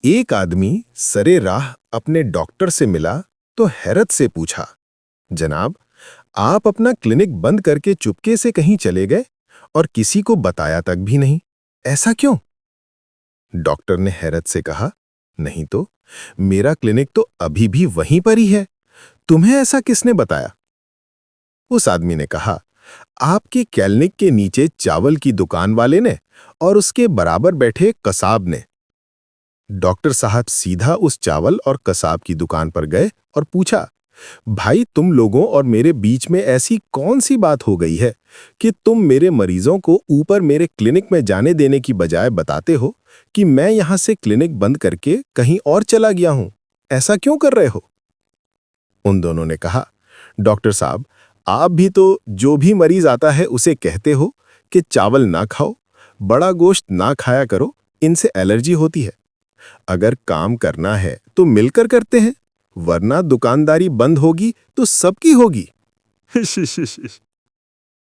एक आदमी सरे राह अपने डॉक्टर से मिला तो हैरत से पूछा, जनाब, आप अपना क्लिनिक बंद करके चुपके से कहीं चले गए और किसी को बताया तक भी नहीं, ऐसा क्यों? डॉक्टर ने हैरत से कहा, नहीं तो, मेरा क्लिनिक तो अभी भी वहीं पर ही है। तुम्हें ऐसा किसने बताया? उस आदमी ने कहा, आपके क्लिनिक के नीचे चावल की दुकान वाले ने और उसके बराबर बैठे कसाब ने। डॉक्टर साहब सीधा उस चावल और कसाब की दुकान पर गए और पूछा, भाई, तुम लोगों और मेरे बीच में ऐसी कौन सी बात हो गई है कि तुम मेरे मरीजों को ऊपर मेरे क्लिनिक में जाने देने की बजाय बताते हो कि मैं यहां से क्लिनिक बंद करके कहीं और चला गया हूं? ऐसा क्यों कर रहे हो? उन दोनों ने कहा, डॉक्टर साहब, आप भी तो जो भी मरीज आता है उसे कहते हो कि चावल ना खाओ, बड़ा गोश्त ना खाया करो, इनसे एलर्जी होती है। अगर काम करना है तो मिलकर करते हैं, वरना दुकानदारी बंद होगी तो सबकी होगी।